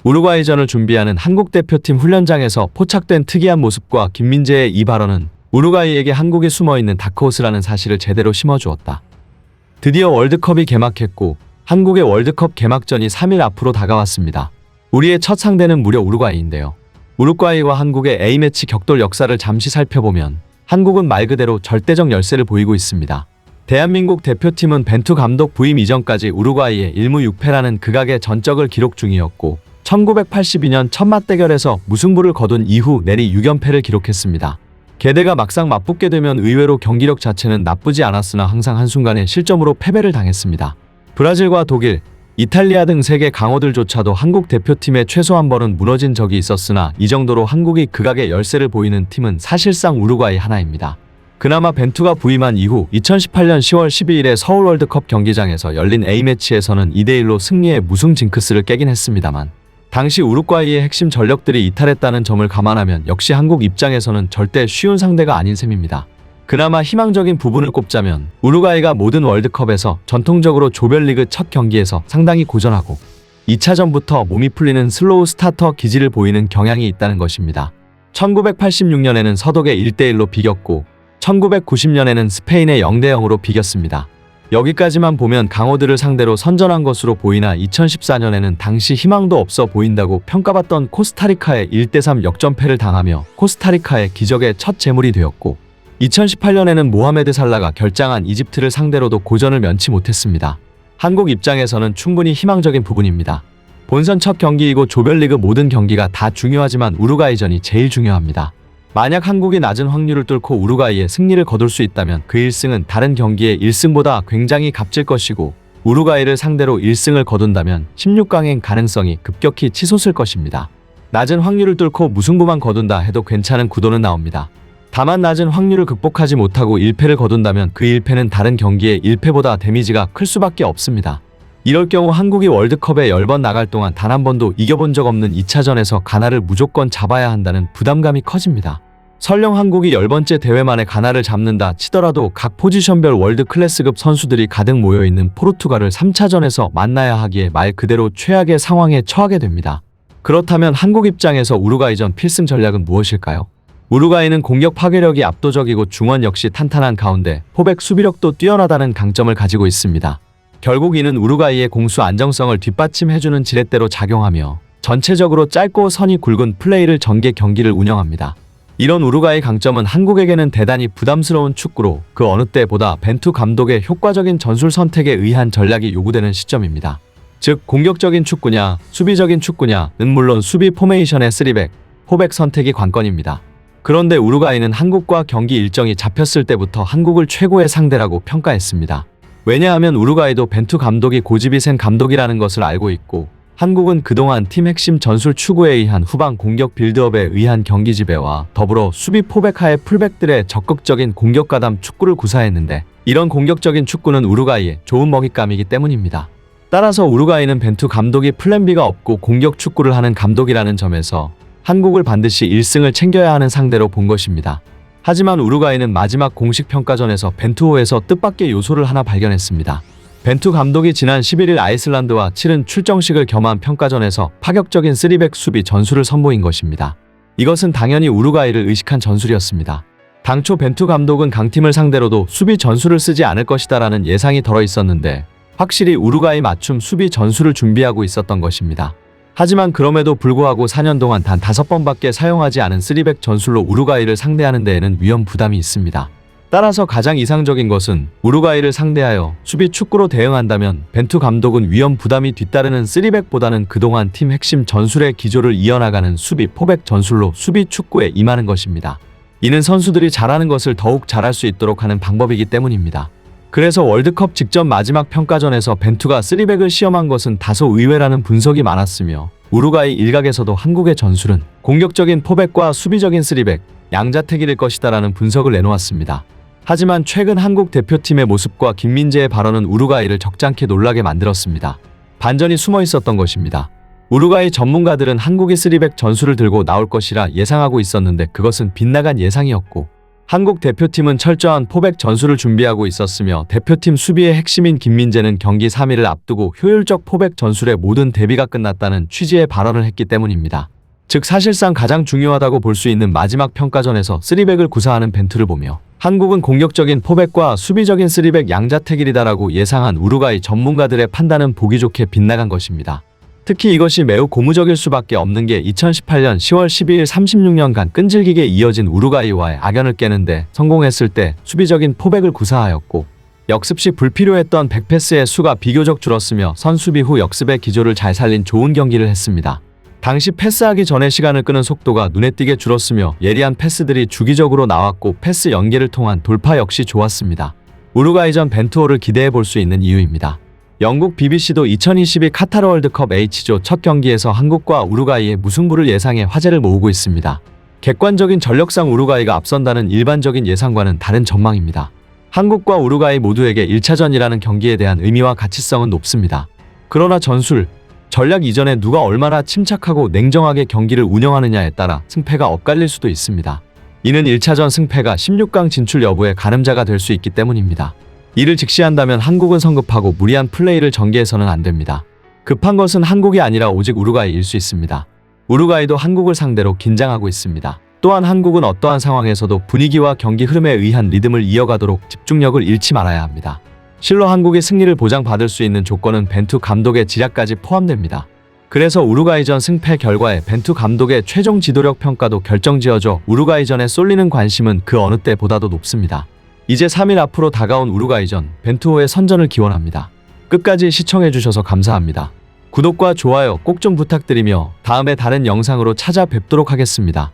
우루과이전을 준비하는 한국 대표팀 훈련장에서 포착된 특이한 모습과 김민재의 이 발언은 우루과이에게 한국이 숨어있는 다크호스라는 사실을 제대로 심어주었다. 드디어 월드컵이 개막했고 한국의 월드컵 개막전이 3일 앞으로 다가왔습니다. 우리의 첫 상대는 무려 우루과이인데요. 우루과이와 한국의 A매치 격돌 역사를 잠시 살펴보면 한국은 말 그대로 절대적 열세를 보이고 있습니다. 대한민국 대표팀은 벤투 감독 부임 이전까지 우루과이에 1무 6패라는 극악의 전적을 기록 중이었고 1982년 첫 맞대결에서 무승부를 거둔 이후 내리 6연패를 기록했습니다. 게다가 막상 맞붙게 되면 의외로 경기력 자체는 나쁘지 않았으나 항상 한순간에 실점으로 패배를 당했습니다. 브라질과 독일, 이탈리아 등 세계 강호들조차도 한국 대표팀의 최소 한 번은 무너진 적이 있었으나 이 정도로 한국이 극악의 열세를 보이는 팀은 사실상 우루과이 하나입니다. 그나마 벤투가 부임한 이후 2018년 10월 12일에 서울 월드컵 경기장에서 열린 A매치에서는 2대1로 승리해 무승 징크스를 깨긴 했습니다만 당시 우루과이의 핵심 전력들이 이탈했다는 점을 감안하면 역시 한국 입장에서는 절대 쉬운 상대가 아닌 셈입니다. 그나마 희망적인 부분을 꼽자면 우루과이가 모든 월드컵에서 전통적으로 조별리그 첫 경기에서 상당히 고전하고 2차전부터 몸이 풀리는 슬로우 스타터 기질을 보이는 경향이 있다는 것입니다. 1986년에는 서독에 1대1로 비겼고 1990년에는 스페인에 0대0으로 비겼습니다. 여기까지만 보면 강호들을 상대로 선전한 것으로 보이나 2014년에는 당시 희망도 없어 보인다고 평가받던 코스타리카에 1대3 역전패를 당하며 코스타리카의 기적의 첫 제물이 되었고 2018년에는 모하메드 살라가 결장한 이집트를 상대로도 고전을 면치 못했습니다. 한국 입장에서는 충분히 희망적인 부분입니다. 본선 첫 경기이고 조별리그 모든 경기가 다 중요하지만 우루과이전이 제일 중요합니다. 만약 한국이 낮은 확률을 뚫고 우루과이의 승리를 거둘 수 있다면 그 1승은 다른 경기의 1승보다 굉장히 값질 것이고 우루과이를 상대로 1승을 거둔다면 16강행 가능성이 급격히 치솟을 것입니다. 낮은 확률을 뚫고 무승부만 거둔다 해도 괜찮은 구도는 나옵니다. 다만 낮은 확률을 극복하지 못하고 1패를 거둔다면 그 1패는 다른 경기의 1패보다 데미지가 클 수밖에 없습니다. 이럴 경우 한국이 월드컵에 10번 나갈 동안 단 한 번도 이겨본 적 없는 2차전에서 가나를 무조건 잡아야 한다는 부담감이 커집니다. 설령 한국이 10번째 대회 만에 가나를 잡는다 치더라도 각 포지션별 월드 클래스급 선수들이 가득 모여있는 포르투갈을 3차전에서 만나야 하기에 말 그대로 최악의 상황에 처하게 됩니다. 그렇다면 한국 입장에서 우루과이전 필승 전략은 무엇일까요? 우루과이는 공격 파괴력이 압도적이고 중원 역시 탄탄한 가운데 포백 수비력도 뛰어나다는 강점을 가지고 있습니다. 결국 이는 우루과이의 공수 안정성을 뒷받침해주는 지렛대로 작용하며 전체적으로 짧고 선이 굵은 플레이를 전개 경기를 운영합니다. 이런 우루과이 강점은 한국에게는 대단히 부담스러운 축구로 그 어느 때보다 벤투 감독의 효과적인 전술 선택에 의한 전략이 요구되는 시점입니다. 즉 공격적인 축구냐 수비적인 축구냐는 물론 수비 포메이션의 3백, 4백 선택이 관건입니다. 그런데 우루과이는 한국과 경기 일정이 잡혔을 때부터 한국을 최고의 상대라고 평가했습니다. 왜냐하면 우루과이도 벤투 감독이 고집이 센 감독이라는 것을 알고 있고 한국은 그동안 팀 핵심 전술 추구에 의한 후방 공격 빌드업에 의한 경기 지배와 더불어 수비 포백하의 풀백들의 적극적인 공격 가담 축구를 구사했는데 이런 공격적인 축구는 우루과이의 좋은 먹잇감이기 때문입니다. 따라서 우루과이는 벤투 감독이 플랜 B가 없고 공격 축구를 하는 감독이라는 점에서 한국을 반드시 1승을 챙겨야 하는 상대로 본 것입니다. 하지만 우루과이는 마지막 공식 평가전에서 벤투호에서 뜻밖의 요소를 하나 발견했습니다. 벤투 감독이 지난 11일 아이슬란드와 치른 출정식을 겸한 평가전에서 파격적인 3백 수비 전술을 선보인 것입니다. 이것은 당연히 우루과이를 의식한 전술이었습니다. 당초 벤투 감독은 강팀을 상대로도 수비 전술을 쓰지 않을 것이다라는 예상이 덜어 있었는데 확실히 우루과이 맞춤 수비 전술을 준비하고 있었던 것입니다. 하지만 그럼에도 불구하고 4년 동안 단 5번밖에 사용하지 않은 3백 전술로 우루과이를 상대하는 데에는 위험 부담이 있습니다. 따라서 가장 이상적인 것은 우루과이를 상대하여 수비 축구로 대응한다면 벤투 감독은 위험 부담이 뒤따르는 3백보다는 그동안 팀 핵심 전술의 기조를 이어나가는 수비 포백 전술로 수비 축구에 임하는 것입니다. 이는 선수들이 잘하는 것을 더욱 잘할 수 있도록 하는 방법이기 때문입니다. 그래서 월드컵 직전 마지막 평가전에서 벤투가 3백을 시험한 것은 다소 의외라는 분석이 많았으며 우루과이 일각에서도 한국의 전술은 공격적인 포백과 수비적인 3백, 양자택일일 것이다라는 분석을 내놓았습니다. 하지만 최근 한국 대표팀의 모습과 김민재의 발언은 우루과이를 적잖게 놀라게 만들었습니다. 반전이 숨어 있었던 것입니다. 우루과이 전문가들은 한국이 3백 전술을 들고 나올 것이라 예상하고 있었는데 그것은 빗나간 예상이었고 한국 대표팀은 철저한 포백 전술을 준비하고 있었으며 대표팀 수비의 핵심인 김민재는 경기 3일을 앞두고 효율적 포백 전술의 모든 대비가 끝났다는 취지의 발언을 했기 때문입니다. 즉 사실상 가장 중요하다고 볼 수 있는 마지막 평가전에서 3백을 구사하는 벤투를 보며 한국은 공격적인 포백과 수비적인 3백 양자택일이다라고 예상한 우루과이 전문가들의 판단은 보기 좋게 빗나간 것입니다. 특히 이것이 매우 고무적일 수밖에 없는 게 2018년 10월 12일 36년간 끈질기게 이어진 우루과이와의 악연을 깨는데 성공했을 때 수비적인 포백을 구사하였고 역습 시 불필요했던 백패스의 수가 비교적 줄었으며 선수비 후 역습의 기조를 잘 살린 좋은 경기를 했습니다. 당시 패스하기 전에 시간을 끄는 속도가 눈에 띄게 줄었으며 예리한 패스들이 주기적으로 나왔고 패스 연계를 통한 돌파 역시 좋았습니다. 우루과이전 벤투호를 기대해 볼 수 있는 이유입니다. 영국 BBC도 2022 카타르 월드컵 H조 첫 경기에서 한국과 우루과이의 무승부를 예상해 화제를 모으고 있습니다. 객관적인 전력상 우루과이가 앞선다는 일반적인 예상과는 다른 전망입니다. 한국과 우루과이 모두에게 1차전이라는 경기에 대한 의미와 가치성은 높습니다. 그러나 전술, 전략 이전에 누가 얼마나 침착하고 냉정하게 경기를 운영하느냐에 따라 승패가 엇갈릴 수도 있습니다. 이는 1차전 승패가 16강 진출 여부의 가늠자가 될 수 있기 때문입니다. 이를 직시한다면 한국은 성급하고 무리한 플레이를 전개해서는 안 됩니다. 급한 것은 한국이 아니라 오직 우루과이일 수 있습니다. 우루과이도 한국을 상대로 긴장하고 있습니다. 또한 한국은 어떠한 상황에서도 분위기와 경기 흐름에 의한 리듬을 이어가도록 집중력을 잃지 말아야 합니다. 실로 한국이 승리를 보장받을 수 있는 조건은 벤투 감독의 지략까지 포함됩니다. 그래서 우루과이전 승패 결과에 벤투 감독의 최종 지도력 평가도 결정지어져 우루과이전에 쏠리는 관심은 그 어느 때보다도 높습니다. 이제 3일 앞으로 다가온 우루과이전 벤투호의 선전을 기원합니다. 끝까지 시청해주셔서 감사합니다. 구독과 좋아요 꼭 좀 부탁드리며 다음에 다른 영상으로 찾아뵙도록 하겠습니다.